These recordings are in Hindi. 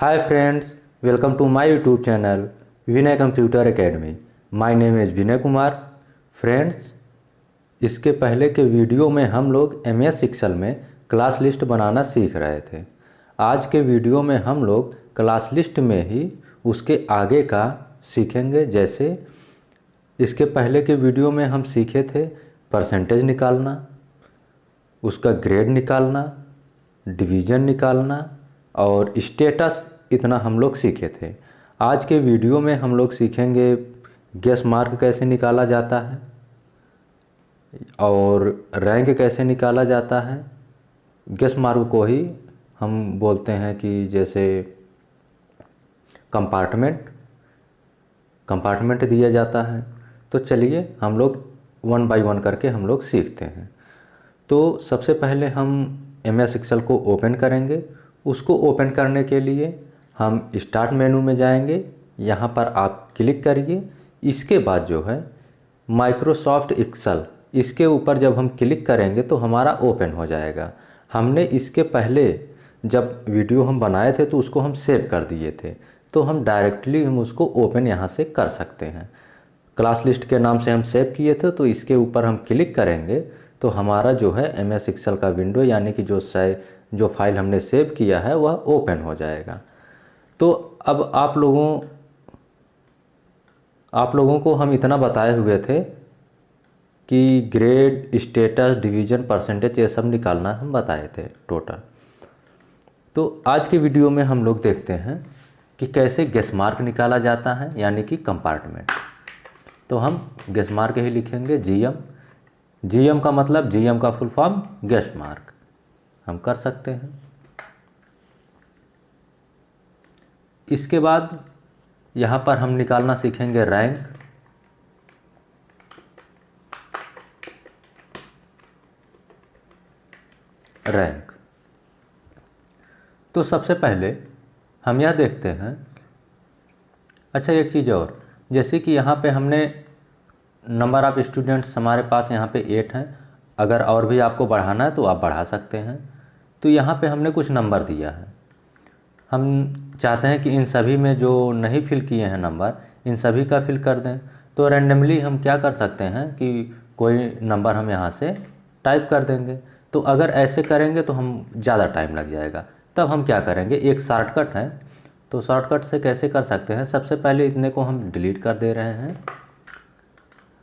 Hi friends, welcome to my YouTube channel Vinay computer academy. My name is Vinay Kumar. Friends, इसके पहले के वीडियो में हम लोग MS एक्सेल में क्लास लिस्ट बनाना सीख रहे थे। आज के वीडियो में हम लोग क्लास लिस्ट में ही उसके आगे का सीखेंगे। जैसे इसके पहले के वीडियो में हम सीखे थे परसेंटेज निकालना, उसका ग्रेड निकालना, डिवीज़न निकालना और स्टेटस, इतना हम लोग सीखे थे। आज के वीडियो में हम लोग सीखेंगे गेस मार्क कैसे निकाला जाता है और रैंक कैसे निकाला जाता है। गेस मार्क को ही हम बोलते हैं कि जैसे कंपार्टमेंट दिया जाता है। तो चलिए हम लोग वन बाय वन करके हम लोग सीखते हैं। तो सबसे पहले हम MS एक्सेल को ओपन करेंगे। उसको ओपन करने के लिए हम स्टार्ट मेनू में जाएंगे, यहाँ पर आप क्लिक करिए। इसके बाद जो है माइक्रोसॉफ्ट एक्सेल, इसके ऊपर जब हम क्लिक करेंगे तो हमारा ओपन हो जाएगा। हमने इसके पहले जब वीडियो हम बनाए थे तो उसको हम सेव कर दिए थे, तो हम डायरेक्टली हम उसको ओपन यहाँ से कर सकते हैं। क्लास लिस्ट के नाम से हम सेव किए थे, तो इसके ऊपर हम क्लिक करेंगे तो हमारा जो है MS एक्सेल का विंडो, यानी कि जो फाइल हमने सेव किया है वह ओपन हो जाएगा। तो अब आप लोगों को हम इतना बताए हुए थे कि ग्रेड, स्टेटस, डिवीज़न, परसेंटेज, ये सब निकालना हम बताए थे टोटल। तो आज के वीडियो में हम लोग देखते हैं कि कैसे गेस मार्क निकाला जाता है, यानी कि कंपार्टमेंट। तो हम गेस मार्क ही लिखेंगे, GM का मतलब, GM का फुल फॉर्म गेस मार्क, हम कर सकते हैं। इसके बाद यहाँ पर हम निकालना सीखेंगे रैंक। तो सबसे पहले हम यह देखते हैं, अच्छा एक चीज़ और, जैसे कि यहाँ पे हमने नंबर ऑफ़ स्टूडेंट्स हमारे पास यहाँ पे 8 हैं। अगर और भी आपको बढ़ाना है तो आप बढ़ा सकते हैं। तो यहाँ पे हमने कुछ नंबर दिया है। हम चाहते हैं कि इन सभी में जो नहीं फिल किए हैं नंबर, इन सभी का फिल कर दें। तो रैंडमली हम क्या कर सकते हैं कि कोई नंबर हम यहाँ से टाइप कर देंगे। तो अगर ऐसे करेंगे तो हम ज़्यादा टाइम लग जाएगा। तब हम क्या करेंगे, एक शॉर्टकट है। तो शॉर्टकट से कैसे कर सकते हैं, सबसे पहले इतने को हम डिलीट कर दे रहे हैं।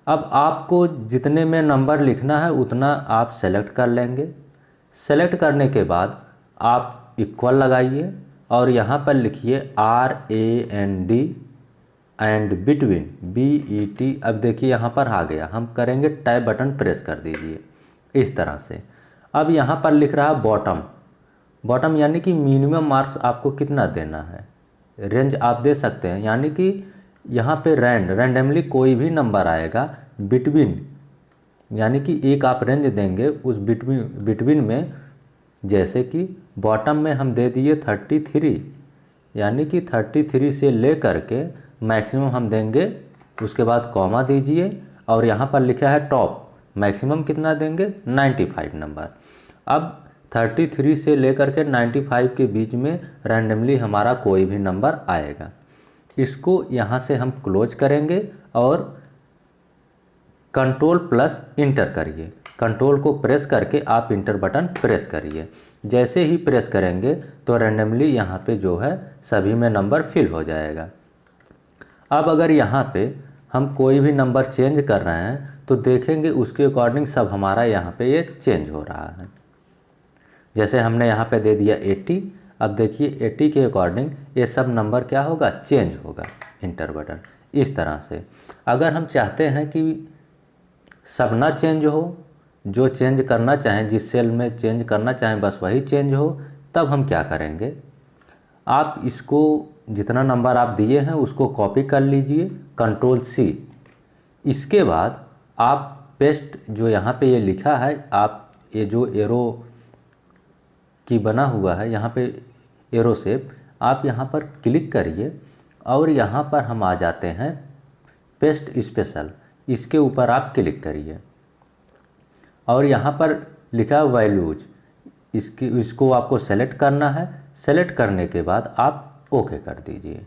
अब आपको जितने में नंबर लिखना है उतना आप सेलेक्ट कर लेंगे। सेलेक्ट करने के बाद आप इक्वल लगाइए और यहाँ पर लिखिए RAND एंड बिटवीन BET। अब देखिए यहाँ पर आ गया। हम करेंगे टैब बटन प्रेस कर दीजिए इस तरह से। अब यहाँ पर लिख रहा है बॉटम, यानी कि मिनिमम मार्क्स आपको कितना देना है, रेंज आप दे सकते हैं। यानी कि यहाँ पे रैंडमली कोई भी नंबर आएगा बिटवीन, यानी कि एक आप रेंज देंगे उस बिटवीन में। जैसे कि बॉटम में हम दे दिए 33, यानी कि 33 से ले करके मैक्सिमम हम देंगे। उसके बाद कॉमा दीजिए और यहाँ पर लिखा है टॉप, मैक्सिमम कितना देंगे, 95 नंबर। अब 33 से लेकर के 95 के बीच में रैंडमली हमारा कोई भी नंबर आएगा। इसको यहाँ से हम क्लोज करेंगे और कंट्रोल+इंटर करिए। कंट्रोल को प्रेस करके आप इंटर बटन प्रेस करिए। जैसे ही प्रेस करेंगे तो रैंडमली यहाँ पे जो है सभी में नंबर फिल हो जाएगा। अब अगर यहाँ पे हम कोई भी नंबर चेंज कर रहे हैं तो देखेंगे उसके अकॉर्डिंग सब हमारा यहाँ पे ये चेंज हो रहा है। जैसे हमने यहाँ पे दे दिया 80। अब देखिए 80 के अकॉर्डिंग ये सब नंबर क्या होगा, चेंज होगा। इंटर बटन इस तरह से। अगर हम चाहते हैं कि सब ना चेंज हो, जो चेंज करना चाहें, जिस सेल में चेंज करना चाहें बस वही चेंज हो, तब हम क्या करेंगे, आप इसको जितना नंबर आप दिए हैं उसको कॉपी कर लीजिए, Ctrl+C। इसके बाद आप पेस्ट, जो यहाँ पे ये लिखा है, आप ये जो एरो की बना हुआ है यहाँ पे एरो शेप, आप यहाँ पर क्लिक करिए और यहाँ पर हम आ जाते हैं पेस्ट स्पेशल। इसके ऊपर आप क्लिक करिए और यहाँ पर लिखा है वैल्यूज, इसको आपको सेलेक्ट करना है। सेलेक्ट करने के बाद आप ओके कर दीजिए।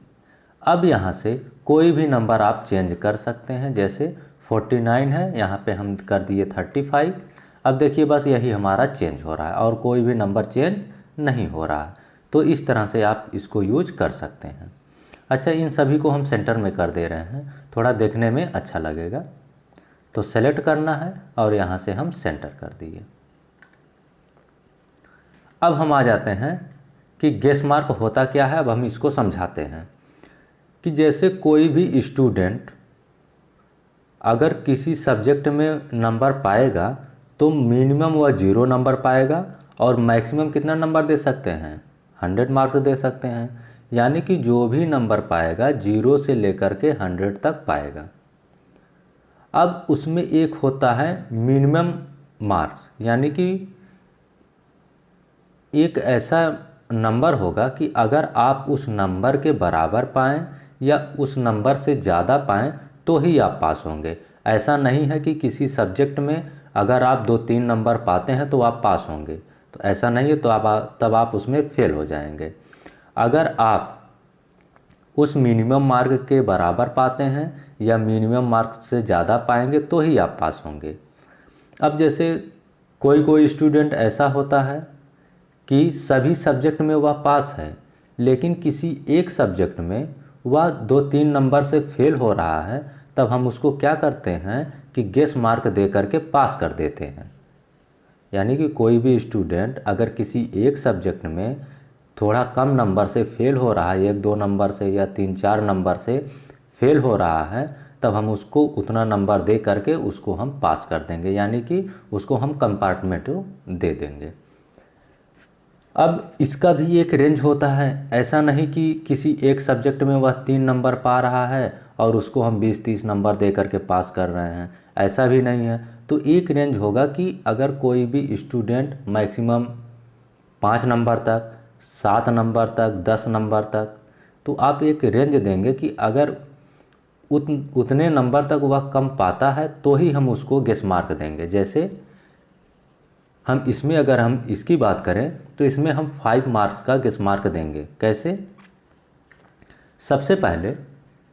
अब यहाँ से कोई भी नंबर आप चेंज कर सकते हैं, जैसे 49 है, यहाँ पे हम कर दिए 35। अब देखिए बस यही हमारा चेंज हो रहा है और कोई भी नंबर चेंज नहीं हो रहा है। तो इस तरह से आप इसको यूज कर सकते हैं। अच्छा, इन सभी को हम सेंटर में कर दे रहे हैं, थोड़ा देखने में अच्छा लगेगा। तो सेलेक्ट करना है और यहाँ से हम सेंटर कर दिए। अब हम आ जाते हैं कि गेस मार्क होता क्या है। अब हम इसको समझाते हैं कि जैसे कोई भी स्टूडेंट अगर किसी सब्जेक्ट में नंबर पाएगा तो मिनिमम वह 0 नंबर पाएगा और मैक्सिमम कितना नंबर दे सकते हैं, 100 मार्क्स दे सकते हैं। यानी कि जो भी नंबर पाएगा 0 से लेकर के 100 तक पाएगा। अब उसमें एक होता है मिनिमम मार्क्स, यानी कि एक ऐसा नंबर होगा कि अगर आप उस नंबर के बराबर पाएँ या उस नंबर से ज़्यादा पाएँ तो ही आप पास होंगे। ऐसा नहीं है कि किसी सब्जेक्ट में अगर आप 2-3 नंबर पाते हैं तो आप पास होंगे, तो ऐसा नहीं है। तो तब आप उसमें फेल हो जाएंगे। अगर आप उस मिनिमम मार्क के बराबर पाते हैं या मिनिमम मार्क से ज़्यादा पाएंगे तो ही आप पास होंगे। अब जैसे कोई स्टूडेंट ऐसा होता है कि सभी सब्जेक्ट में वह पास है, लेकिन किसी एक सब्जेक्ट में वह 2-3 नंबर से फेल हो रहा है, तब हम उसको क्या करते हैं कि गेस मार्क दे करके पास कर देते हैं। यानी कि कोई भी स्टूडेंट अगर किसी एक सब्जेक्ट में थोड़ा कम नंबर से फेल हो रहा है, 1-2 नंबर से या 3-4 नंबर से फेल हो रहा है, तब हम उसको उतना नंबर दे करके उसको हम पास कर देंगे, यानी कि उसको हम कंपार्टमेंट दे देंगे। अब इसका भी एक रेंज होता है। ऐसा नहीं कि किसी एक सब्जेक्ट में वह 3 नंबर पा रहा है और उसको हम 20-30 नंबर दे करके पास कर रहे हैं, ऐसा भी नहीं है। तो एक रेंज होगा कि अगर कोई भी स्टूडेंट मैक्सिमम 5 नंबर तक, 7 नंबर तक, 10 नंबर तक, तो आप एक रेंज देंगे कि अगर उतने नंबर तक वह कम पाता है तो ही हम उसको गेस मार्क देंगे। जैसे हम इसमें अगर हम इसकी बात करें तो इसमें हम 5 मार्क्स का गेस मार्क देंगे। कैसे? सबसे पहले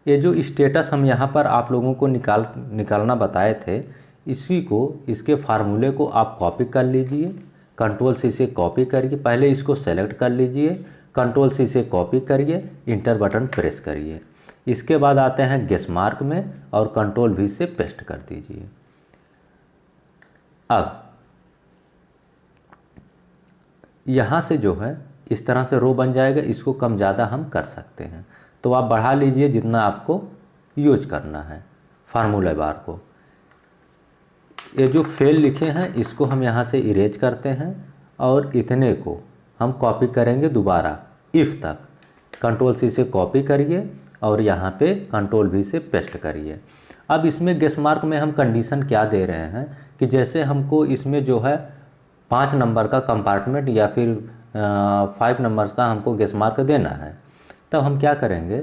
ये जो स्टेटस हम यहाँ पर आप लोगों को निकालना बताए थे, इसी को, इसके फार्मूले को आप कॉपी कर लीजिए। Ctrl+C से कॉपी करिए, पहले इसको सेलेक्ट कर लीजिए, Ctrl+C से कॉपी करिए, इंटर बटन प्रेस करिए। इसके बाद आते हैं गेस मार्क में और Ctrl+V से पेस्ट कर दीजिए। अब यहाँ से जो है इस तरह से रो बन जाएगा। इसको कम ज़्यादा हम कर सकते हैं, तो आप बढ़ा लीजिए जितना आपको यूज करना है फार्मूला बार को। ये जो फेल लिखे हैं इसको हम यहाँ से इरेज करते हैं और इतने को हम कॉपी करेंगे दोबारा इफ़ तक। Ctrl+C से कॉपी करिए और यहाँ पे Ctrl+V से पेस्ट करिए। अब इसमें गेस मार्क में हम कंडीशन क्या दे रहे हैं कि जैसे हमको इसमें जो है 5 नंबर का कंपार्टमेंट या फिर 5 नंबर्स का हमको गेस मार्क देना है, तब हम क्या करेंगे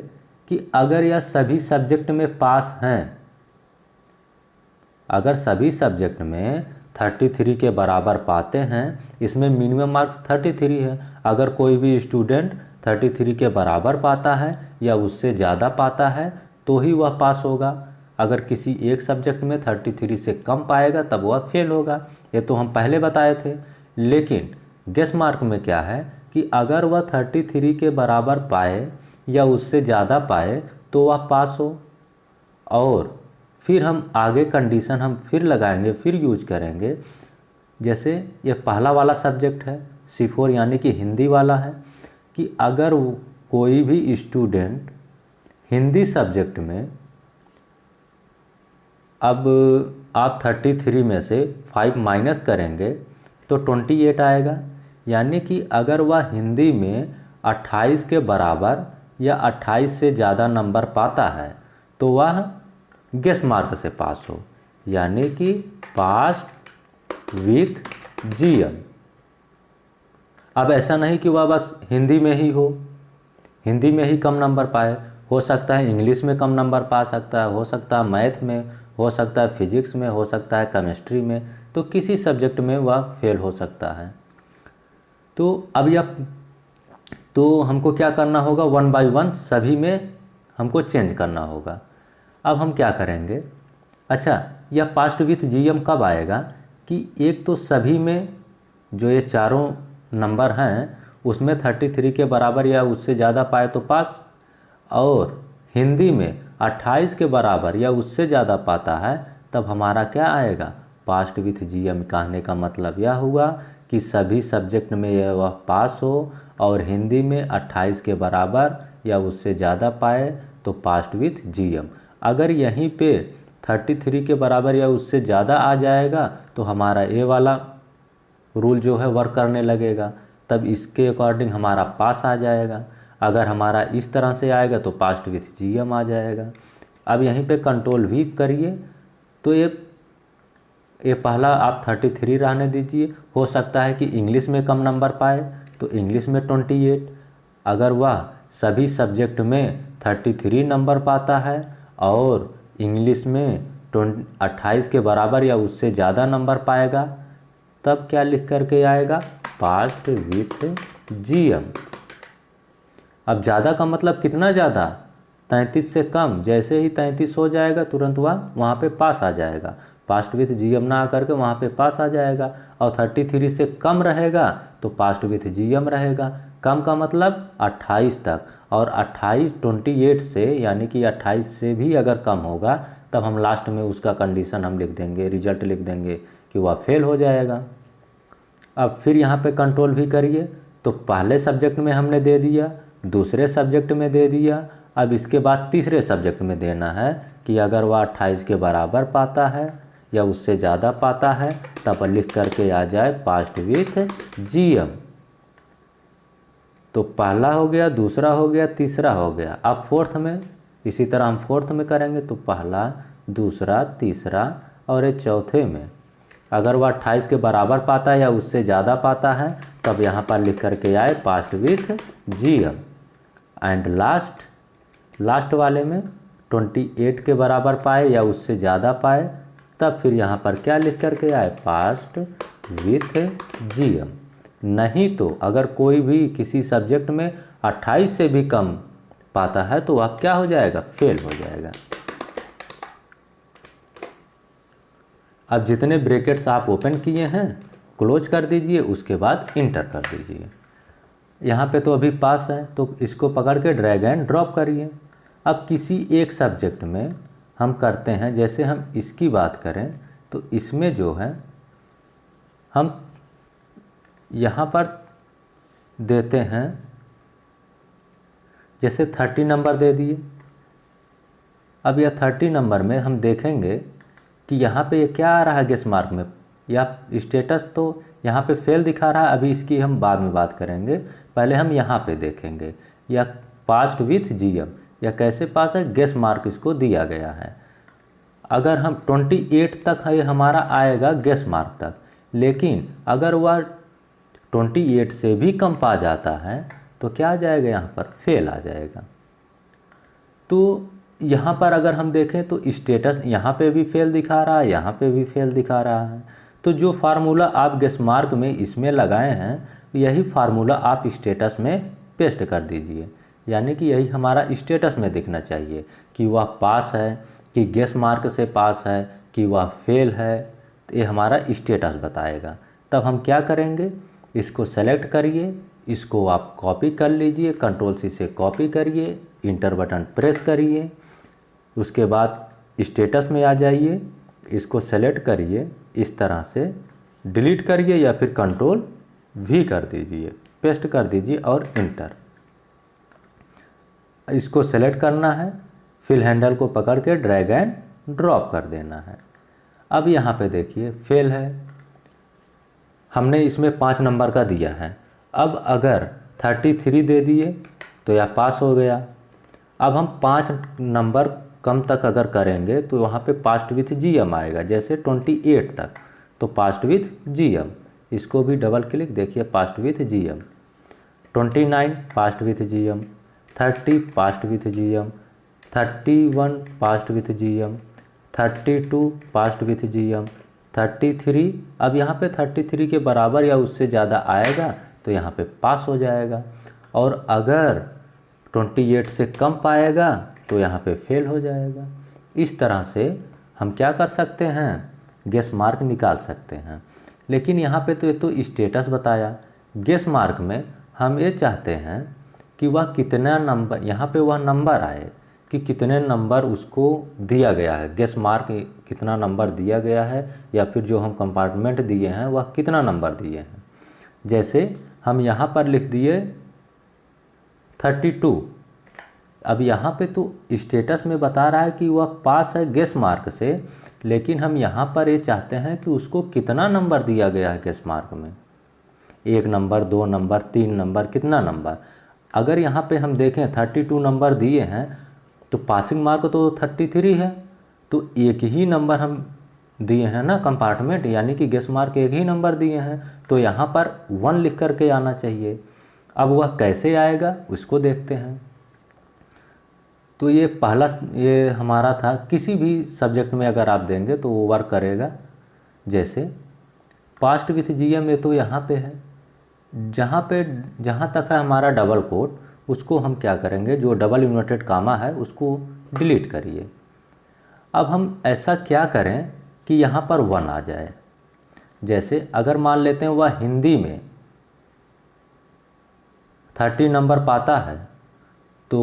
कि अगर यह सभी सब्जेक्ट में पास हैं, अगर सभी सब्जेक्ट में 33 के बराबर पाते हैं, इसमें मिनिमम मार्क्स 33 है। अगर कोई भी स्टूडेंट 33 के बराबर पाता है या उससे ज़्यादा पाता है तो ही वह पास होगा। अगर किसी एक सब्जेक्ट में 33 से कम पाएगा तब वह फेल होगा। ये तो हम पहले बताए थे। लेकिन गेस मार्क में क्या है कि अगर वह 33 के बराबर पाए या उससे ज़्यादा पाए तो वह पास हो। और फिर हम आगे कंडीशन हम फिर लगाएंगे, फिर यूज करेंगे। जैसे ये पहला वाला सब्जेक्ट है C4 यानी कि हिंदी वाला है, कि अगर कोई भी स्टूडेंट हिंदी सब्जेक्ट में, अब आप 33 में से 5 माइनस करेंगे तो 28 आएगा। यानी कि अगर वह हिंदी में 28 के बराबर या 28 से ज़्यादा नंबर पाता है तो वह गेस मार्क से पास हो, यानी कि पास विथ GM। अब ऐसा नहीं कि वह बस हिंदी में ही हो, हिंदी में ही कम नंबर पाए, हो सकता है इंग्लिश में कम नंबर पा सकता है, हो सकता है मैथ में, हो सकता है फिजिक्स में, हो सकता है केमिस्ट्री में, तो किसी सब्जेक्ट में वह फेल हो सकता है। तो अब यह तो हमको क्या करना होगा, 1 बाय 1 सभी में हमको चेंज करना होगा। अब हम क्या करेंगे, अच्छा यह पास्ट विथ जीएम कब आएगा कि एक तो सभी में जो ये चारों नंबर हैं उसमें 33 के बराबर या उससे ज़्यादा पाए तो पास, और हिंदी में 28 के बराबर या उससे ज़्यादा पाता है तब हमारा क्या आएगा, पास्ट विथ जीएम। कहने का मतलब यह हुआ कि सभी सब्जेक्ट में यह वह पास हो और हिंदी में 28 के बराबर या उससे ज़्यादा पाए तो पास्ट विथ जीएम। अगर यहीं पे 33 के बराबर या उससे ज़्यादा आ जाएगा तो हमारा ए वाला रूल जो है वर्क करने लगेगा, तब इसके अकॉर्डिंग हमारा पास आ जाएगा। अगर हमारा इस तरह से आएगा तो पास्ट विथ जीएम आ जाएगा। अब यहीं पे कंट्रोल वी करिए तो ये पहला आप 33 रहने दीजिए। हो सकता है कि इंग्लिश में कम नंबर पाए तो इंग्लिश में 28, अगर वह सभी सब्जेक्ट में 33 नंबर पाता है और इंग्लिश में 28 के बराबर या उससे ज़्यादा नंबर पाएगा तब क्या लिख करके आएगा, पास्ट विथ जीएम। अब ज़्यादा का मतलब कितना ज़्यादा, 33 से कम। जैसे ही 33 हो जाएगा तुरंत वहाँ पे पास आ जाएगा, पास्ट विथ जीएम ना आकर के वहाँ पे पास आ जाएगा। और 33 से कम रहेगा तो पास्ट विथ जीएम रहेगा। कम का मतलब 28 तक, और 28 से यानी कि 28 से भी अगर कम होगा तब हम लास्ट में उसका कंडीशन हम लिख देंगे, रिजल्ट लिख देंगे कि वह फेल हो जाएगा। अब फिर यहाँ पे कंट्रोल भी करिए तो पहले सब्जेक्ट में हमने दे दिया, दूसरे सब्जेक्ट में दे दिया, अब इसके बाद तीसरे सब्जेक्ट में देना है कि अगर वह 28 के बराबर पाता है या उससे ज़्यादा पाता है तब लिख करके आ जाए पास्ट विथ जीएम। तो पहला हो गया, दूसरा हो गया, तीसरा हो गया। अब फोर्थ में इसी तरह हम फोर्थ में करेंगे तो पहला, दूसरा, तीसरा और ये चौथे में अगर वह 28 के बराबर पाता है या उससे ज़्यादा पाता है तब यहाँ पर लिख करके आए past with GM. And last वाले में 28 के बराबर पाए या उससे ज़्यादा पाए तब फिर यहाँ पर क्या लिख करके आए, पास्ट विथ जीएम। नहीं तो अगर कोई भी किसी सब्जेक्ट में 28 से भी कम पाता है तो वह क्या हो जाएगा, फेल हो जाएगा। अब जितने ब्रैकेट्स आप ओपन किए हैं क्लोज कर दीजिए, उसके बाद इंटर कर दीजिए। यहाँ पे तो अभी पास है तो इसको पकड़ के ड्रैग एंड ड्रॉप करिए। अब किसी एक सब्जेक्ट में हम करते हैं, जैसे हम इसकी बात करें तो इसमें जो है हम यहाँ पर देते हैं, जैसे 30 नंबर दे दिए। अब यह 30 नंबर में हम देखेंगे कि यहाँ पे ये क्या आ रहा है गेस मार्क में, या स्टेटस तो यहाँ पे फेल दिखा रहा है। अभी इसकी हम बाद में बात करेंगे, पहले हम यहाँ पे देखेंगे या पास्ट विथ जीएम या कैसे पास है, गेस मार्क इसको दिया गया है। अगर हम 28 तक है हमारा आएगा गेस मार्क तक, लेकिन अगर वह 28 से भी कम पा जाता है तो क्या आ जाएगा, यहाँ पर फेल आ जाएगा। तो यहाँ पर अगर हम देखें तो स्टेटस यहाँ पे भी फेल दिखा रहा है, यहाँ पे भी फेल दिखा रहा है। तो जो फार्मूला आप गेस मार्क में इसमें लगाए हैं यही फार्मूला आप स्टेटस में पेस्ट कर दीजिए, यानी कि यही हमारा स्टेटस में दिखना चाहिए कि वह पास है, कि गेस मार्क से पास है, कि वह फेल है। तो ये हमारा स्टेटस बताएगा। तब हम क्या करेंगे, इसको सेलेक्ट करिए, इसको आप कॉपी कर लीजिए, कंट्रोल सी से कॉपी करिए, इंटर बटन प्रेस करिए, उसके बाद स्टेटस में आ जाइए, इसको सेलेक्ट करिए, इस तरह से डिलीट करिए या फिर कंट्रोल वी कर दीजिए, पेस्ट कर दीजिए और इंटर। इसको सेलेक्ट करना है, फिल हैंडल को पकड़ के ड्रैग एंड ड्रॉप कर देना है। अब यहाँ पे देखिए फेल है, हमने इसमें 5 नंबर का दिया है। अब अगर 33 दे दिए तो यह पास हो गया। अब हम 5 नंबर कम तक अगर करेंगे तो वहाँ पे पास्ट विथ जीएम आएगा, जैसे 28 तक तो पास्ट विथ जीएम। इसको भी डबल क्लिक, देखिए past with GM. 29 past with GM, 30 past with GM, 31 past with GM, 32 past with GM, 33। अब यहाँ पे 33 के बराबर या उससे ज़्यादा आएगा तो यहाँ पे पास हो जाएगा। और अगर 28 से कम पाएगा तो यहाँ पे फेल हो जाएगा। इस तरह से हम क्या कर सकते हैं, गेस मार्क निकाल सकते हैं। लेकिन यहाँ पे तो ये तो स्टेटस बताया, गेस मार्क में हम ये चाहते हैं कि वह कितना नंबर, यहाँ पे वह नंबर आए कि कितने नंबर उसको दिया गया है, गेस मार्क कितना नंबर दिया गया है, या फिर जो हम कंपार्टमेंट दिए हैं वह कितना नंबर दिए हैं। जैसे हम यहाँ पर लिख दिए 32। अब यहाँ पे तो स्टेटस में बता रहा है कि वह पास है गेस मार्क से, लेकिन हम यहाँ पर ये चाहते हैं कि उसको कितना नंबर दिया गया है गेस मार्क में, 1 नंबर, 2 नंबर, 3 नंबर, कितना नंबर। अगर यहाँ पे हम देखें 32 नंबर दिए हैं तो पासिंग मार्क तो 33 है, तो एक ही नंबर हम दिए हैं ना कंपार्टमेंट, यानी कि गेस मार्क एक ही नंबर दिए हैं, तो यहाँ पर 1 लिख करके आना चाहिए। अब वह कैसे आएगा उसको देखते हैं। तो ये पहला ये हमारा था, किसी भी सब्जेक्ट में अगर आप देंगे तो वो वर्क करेगा। जैसे पास्ट विथ जीएम में तो यहाँ पे है, जहाँ तक है हमारा डबल कोट, उसको हम क्या करेंगे, जो डबल इन्वर्टेड कामा है उसको डिलीट करिए। अब हम ऐसा क्या करें कि यहाँ पर 1 आ जाए। जैसे अगर मान लेते हैं वह हिंदी में 30 नंबर पाता है तो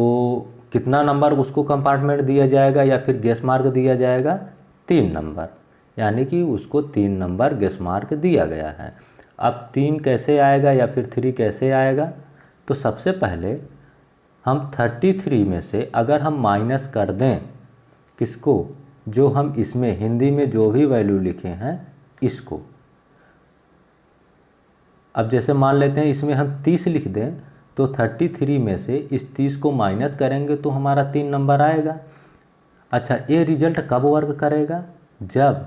कितना नंबर उसको कंपार्टमेंट दिया जाएगा या फिर गेस मार्क दिया जाएगा, 3 नंबर, यानी कि उसको 3 नंबर गेस मार्क दिया गया है। अब 3 कैसे आएगा या फिर 3 कैसे आएगा, तो सबसे पहले हम 33 में से अगर हम माइनस कर दें किसको, जो हम इसमें हिंदी में जो भी वैल्यू लिखे हैं इसको। अब जैसे मान लेते हैं इसमें हम 30 लिख दें तो 33 में से इस 30 को माइनस करेंगे तो हमारा 3 नंबर आएगा। अच्छा, ये रिजल्ट कब वर्क करेगा, जब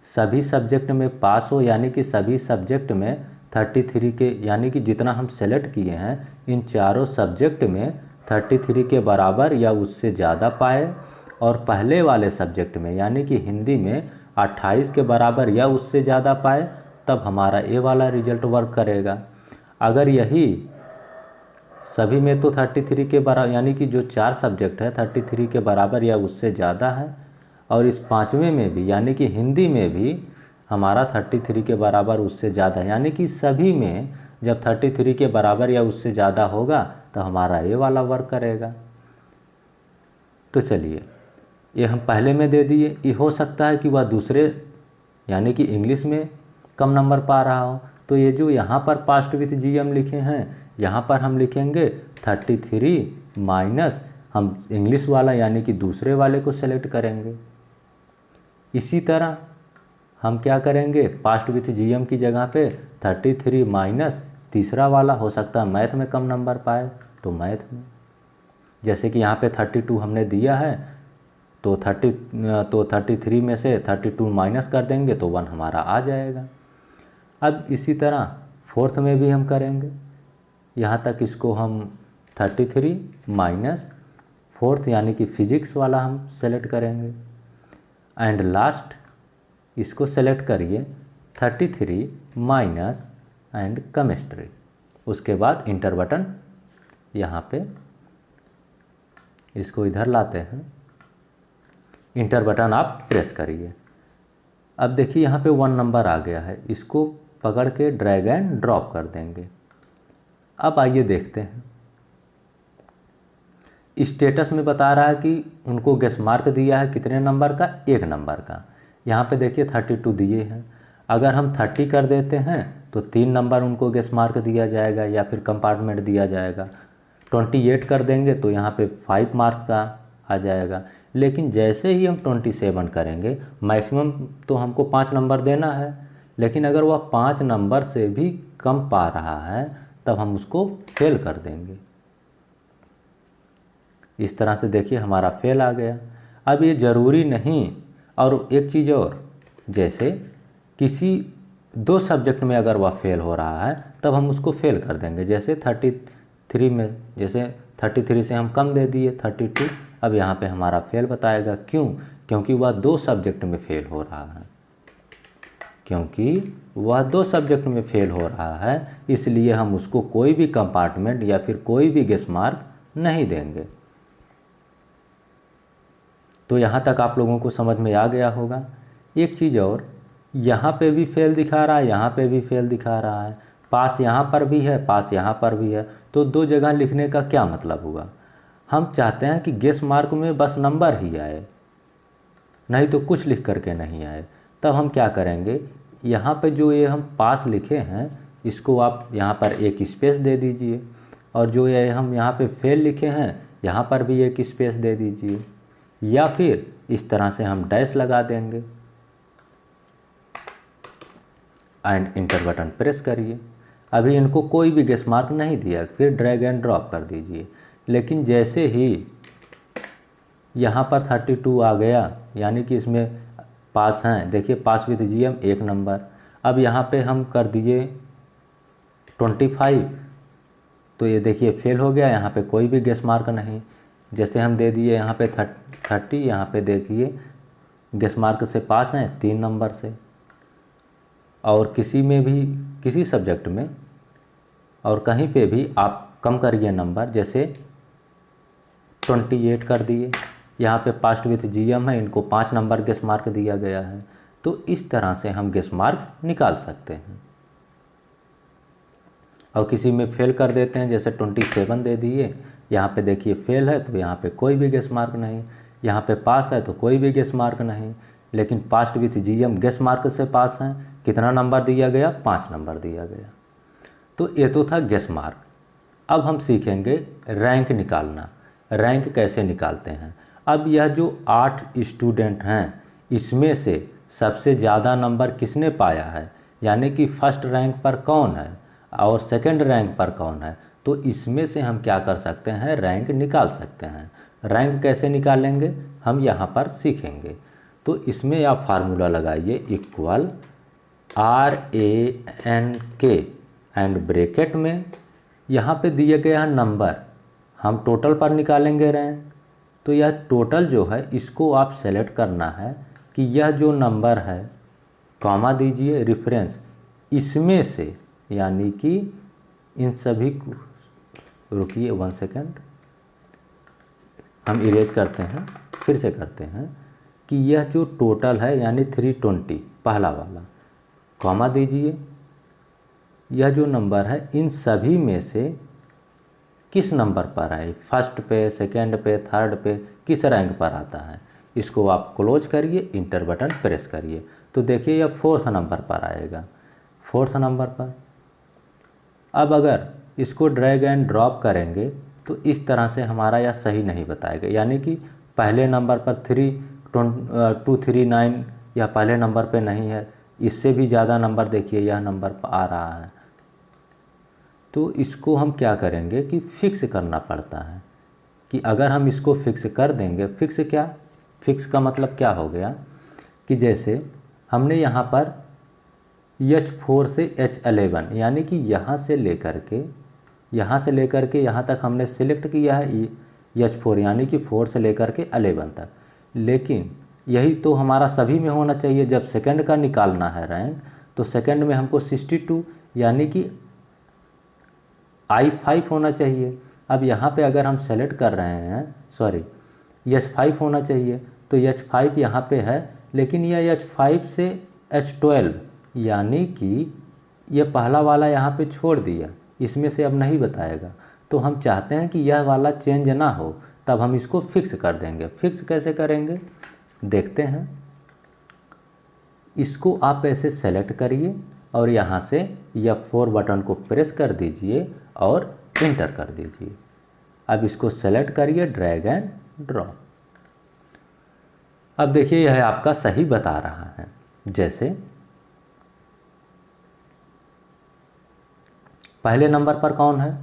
सभी सब्जेक्ट में पास हो, यानी कि सभी सब्जेक्ट में 33 के, यानी कि जितना हम सेलेक्ट किए हैं इन चारों सब्जेक्ट में 33 के बराबर या उससे ज़्यादा पाए, और पहले वाले सब्जेक्ट में यानी कि हिंदी में 28 के बराबर या उससे ज़्यादा पाए, तब हमारा ये वाला रिजल्ट वर्क करेगा। अगर यही सभी में तो 33 के बराबर, यानी कि जो 4 सब्जेक्ट है 33 के बराबर या उससे ज़्यादा है, और इस 5वें में भी यानी कि हिंदी में भी हमारा 33 के बराबर उससे ज़्यादा, यानी कि सभी में जब 33 के बराबर या उससे ज़्यादा होगा तो हमारा ये वाला वर्क करेगा। तो चलिए, ये हम पहले में दे दिए। ये हो सकता है कि वह दूसरे यानी कि इंग्लिश में कम नंबर पा रहा हो, तो ये जो यहाँ पर पास्ट विथ जीएम लिखे हैं यहाँ पर हम लिखेंगे 33 माइनस हम इंग्लिश वाला यानी कि दूसरे वाले को सेलेक्ट करेंगे। इसी तरह हम क्या करेंगे, पास्ट विथ जीएम की जगह पे 33 माइनस तीसरा वाला, हो सकता है मैथ में कम नंबर पाए तो मैथ में, जैसे कि यहाँ पे 32 हमने दिया है तो 33 में से 32 माइनस कर देंगे तो 1 हमारा आ जाएगा। अब इसी तरह 4th में भी हम करेंगे, यहाँ तक इसको हम 33 माइनस 4th यानी कि फिजिक्स वाला हम सेलेक्ट करेंगे, एंड लास्ट इसको सेलेक्ट करिए 33 माइनस एंड केमिस्ट्री। उसके बाद इंटर बटन, यहाँ पे इसको इधर लाते हैं, इंटर बटन आप प्रेस करिए। अब देखिए यहाँ पे 1 नंबर आ गया है, इसको पकड़ के ड्रैग एंड ड्रॉप कर देंगे। अब आइए देखते हैं, स्टेटस में बता रहा है कि उनको गेस मार्क दिया है कितने नंबर का, 1 नंबर का। यहाँ पे देखिए 32 दिए हैं, अगर हम 30 कर देते हैं तो 3 नंबर उनको गेस मार्क दिया जाएगा या फिर कंपार्टमेंट दिया जाएगा। 28 कर देंगे तो यहाँ पे 5 मार्क्स का आ जाएगा। लेकिन जैसे ही हम 27 करेंगे, मैक्सिमम तो हमको 5 नंबर देना है, लेकिन अगर वह 5 नंबर से भी कम पा रहा है तब हम उसको फेल कर देंगे। इस तरह से देखिए हमारा फेल आ गया। अब ये ज़रूरी नहीं, और एक चीज़ और, जैसे किसी 2 सब्जेक्ट में अगर वह फेल हो रहा है तब हम उसको फेल कर देंगे। जैसे 33 में, जैसे 33 से हम कम दे दिए 32, अब यहाँ पे हमारा फेल बताएगा। क्यों? क्योंकि वह 2 सब्जेक्ट में फेल हो रहा है। क्योंकि वह 2 सब्जेक्ट में फेल हो रहा है, इसलिए हम उसको कोई भी कंपार्टमेंट या फिर कोई भी गेस मार्क नहीं देंगे। तो यहाँ तक आप लोगों को समझ में आ गया होगा। एक चीज़ और, यहाँ पे भी फेल दिखा रहा है, यहाँ पे भी फेल दिखा रहा है, पास यहाँ पर भी है, पास यहाँ पर भी है, तो 2 जगह लिखने का क्या मतलब हुआ? हम चाहते हैं कि गेस मार्क में बस नंबर ही आए, नहीं तो कुछ लिख करके नहीं आए। तब हम क्या करेंगे, यहाँ पे जो ये हम पास लिखे हैं इसको आप यहाँ पर एक स्पेस दे दीजिए, और जो ये हम यहाँ पे फेल लिखे हैं यहाँ पर भी एक स्पेस दे दीजिए, या फिर इस तरह से हम डैश लगा देंगे एंड इंटर बटन प्रेस करिए। अभी इनको कोई भी गेस मार्क नहीं दिया, फिर ड्रैग एंड ड्रॉप कर दीजिए। लेकिन जैसे ही यहाँ पर 32 आ गया, यानी कि इसमें पास हैं, देखिए पास विद जीएम 1 नंबर। अब यहाँ पे हम कर दिए 25, तो ये देखिए फेल हो गया, यहाँ पे कोई भी गेस मार्क नहीं। जैसे हम दे दिए यहाँ पे 30, यहाँ पे देखिए गेस मार्क से पास हैं 3 नंबर से। और किसी में भी, किसी सब्जेक्ट में और कहीं पे भी आप कम करिए नंबर, जैसे 28 कर दिए, यहाँ पे पास्ट विथ जीएम है, इनको 5 नंबर गेस मार्क दिया गया है। तो इस तरह से हम गेस मार्क निकाल सकते हैं। और किसी में फेल कर देते हैं, जैसे 27 दे दिए, यहाँ पे देखिए फेल है तो यहाँ पे कोई भी गेस मार्क नहीं, यहाँ पे पास है तो कोई भी गेस मार्क नहीं। लेकिन passed with GM guess mark से पास हैं, कितना नंबर दिया गया? 5 नंबर दिया गया। तो ये तो था गेस मार्क। अब हम सीखेंगे रैंक निकालना। रैंक कैसे निकालते हैं? अब यह जो 8 स्टूडेंट हैं, इसमें से सबसे ज़्यादा नंबर किसने पाया है, यानी कि फर्स्ट रैंक पर कौन है और सेकंड रैंक पर कौन है, तो इसमें से हम क्या कर सकते हैं, रैंक निकाल सकते हैं। रैंक कैसे निकालेंगे हम यहाँ पर सीखेंगे। तो इसमें आप फार्मूला लगाइए, इक्वल RANK एंड ब्रैकेट में यहाँ पे दिए गए हैं नंबर, हम टोटल पर निकालेंगे रैंक। तो यह टोटल जो है इसको आप सेलेक्ट करना है कि यह जो नंबर है, कॉमा दीजिए रेफरेंस, इसमें से, यानी कि इन सभी को, रुकिए 1 सेकेंड, हम इरेज करते हैं, फिर से करते हैं कि यह जो टोटल है यानी 320 पहला वाला, कॉमा दीजिए, यह जो नंबर है इन सभी में से किस नंबर पर है, फर्स्ट पे, सेकंड पे, थर्ड पे, किस रैंक पर आता है, इसको आप क्लोज करिए, इंटर बटन प्रेस करिए। तो देखिए यह 4th नंबर पर आएगा, 4th नंबर पर। अब अगर इसको ड्रैग एंड ड्रॉप करेंगे तो इस तरह से हमारा यह सही नहीं बताएगा, यानी कि पहले नंबर पर 239 या पहले नंबर पे नहीं है, इससे भी ज़्यादा नंबर देखिए यह नंबर पर आ रहा है। तो इसको हम क्या करेंगे कि फिक्स करना पड़ता है, कि अगर हम इसको फिक्स कर देंगे, फिक्स क्या, फिक्स का मतलब क्या हो गया कि जैसे हमने यहाँ पर H4 से H11, यानी कि यहाँ से लेकर के यहाँ तक हमने सिलेक्ट किया है H4, यानी कि 4 से लेकर के 11 तक। लेकिन यही तो हमारा सभी में होना चाहिए। जब सेकंड का निकालना है रैंक, तो सेकंड में हमको 62 यानी कि I5 होना चाहिए। अब यहाँ पे अगर हम सेलेक्ट कर रहे हैं, सॉरी H5 होना चाहिए, तो H5 यहाँ पे है, लेकिन यह H5 से H12, यानी कि ये पहला वाला यहाँ पे छोड़ दिया, इसमें से अब नहीं बताएगा। तो हम चाहते हैं कि यह वाला चेंज ना हो, तब हम इसको फिक्स कर देंगे। फिक्स कैसे करेंगे देखते हैं। इसको आप ऐसे सेलेक्ट करिए और यहाँ से F4 बटन को प्रेस कर दीजिए और इंटर कर दीजिए। अब इसको सेलेक्ट करिए, ड्रैग एंड ड्रॉप। अब देखिए यह आपका सही बता रहा है। जैसे पहले नंबर पर कौन है,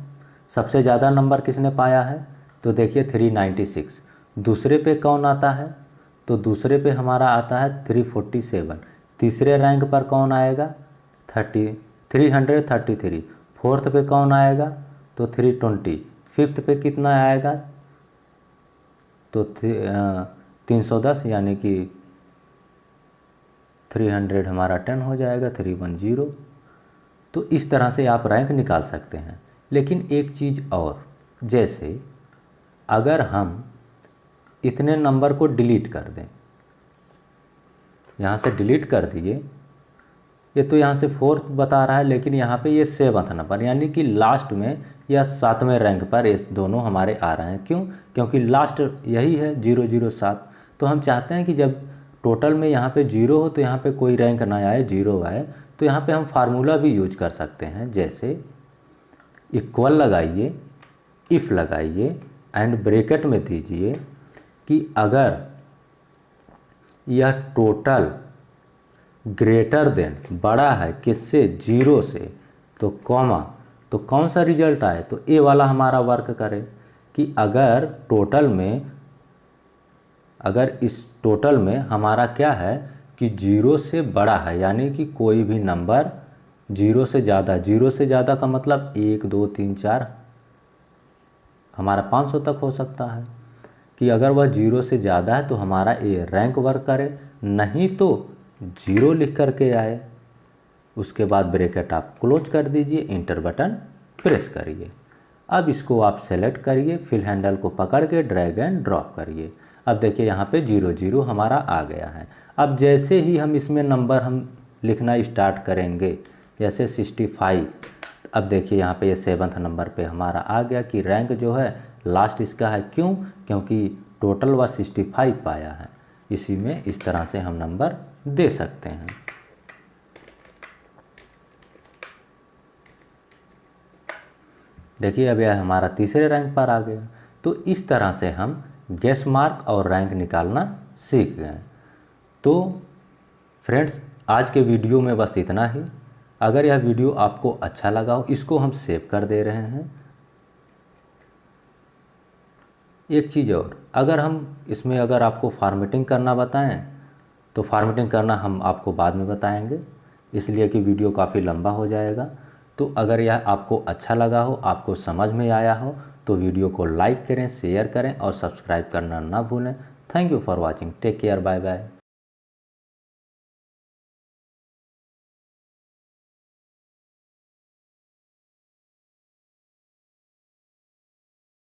सबसे ज़्यादा नंबर किसने पाया है, तो देखिए 396। दूसरे पे कौन आता है, तो दूसरे पे हमारा आता है 347। तीसरे रैंक पर कौन आएगा, 333। फोर्थ पे कौन आएगा, तो 320। फिफ्थ पे कितना आएगा, तो 310, यानी कि 300 हमारा 10 हो जाएगा, 310। तो इस तरह से आप रैंक निकाल सकते हैं। लेकिन एक चीज़ और, जैसे अगर हम इतने नंबर को डिलीट कर दें, यहाँ से डिलीट कर दिए, ये तो यहाँ से 4th बता रहा है, लेकिन यहाँ पे ये 7th नंबर यानी कि लास्ट में या 7वें रैंक पर ये दोनों हमारे आ रहे हैं। क्यों? क्योंकि लास्ट यही है 007। तो हम चाहते हैं कि जब टोटल में यहाँ पे 0 हो तो यहाँ पे कोई रैंक ना आए, 0 आए। तो यहाँ पे हम फार्मूला भी यूज कर सकते हैं, जैसे इक्वल लगाइए, इफ़ लगाइए एंड ब्रैकेट में दीजिए कि अगर यह टोटल ग्रेटर देन बड़ा है किससे, 0 से, तो कॉमा, तो कौन सा रिजल्ट आए, तो ए वाला हमारा वर्क करे कि अगर टोटल में, अगर इस टोटल में हमारा क्या है कि 0 से बड़ा है, यानी कि कोई भी नंबर 0 से ज़्यादा, 0 से ज़्यादा का मतलब 1 2 3 4 हमारा 500 तक हो सकता है, कि अगर वह 0 से ज़्यादा है तो हमारा ए रैंक वर्क करे, नहीं तो 0 लिख करके आए। उसके बाद ब्रैकेट आप क्लोज कर दीजिए, इंटर बटन प्रेस करिए। अब इसको आप सेलेक्ट करिए, फिल हैंडल को पकड़ के ड्रैग एंड ड्रॉप करिए। अब देखिए यहाँ पे 00 हमारा आ गया है। अब जैसे ही हम इसमें नंबर हम लिखना स्टार्ट करेंगे, जैसे 65, अब देखिए यहाँ पे ये 7th नंबर पे हमारा आ गया कि रैंक जो है लास्ट इसका है। क्यों? क्योंकि टोटल वह 65 पाया है। इसी में इस तरह से हम नंबर दे सकते हैं। देखिए अब यह हमारा तीसरे रैंक पर आ गया। तो इस तरह से हम गेस मार्क और रैंक निकालना सीख गए। तो फ्रेंड्स, आज के वीडियो में बस इतना ही। अगर यह वीडियो आपको अच्छा लगा हो, इसको हम सेव कर दे रहे हैं। एक चीज़ और, अगर हम इसमें अगर आपको फॉर्मेटिंग करना बताएं तो फॉर्मेटिंग करना हम आपको बाद में बताएंगे, इसलिए कि वीडियो काफ़ी लंबा हो जाएगा। तो अगर यह आपको अच्छा लगा हो, आपको समझ में आया हो, तो वीडियो को लाइक करें, शेयर करें और सब्सक्राइब करना ना भूलें। Thank you for watching. Take care, bye bye.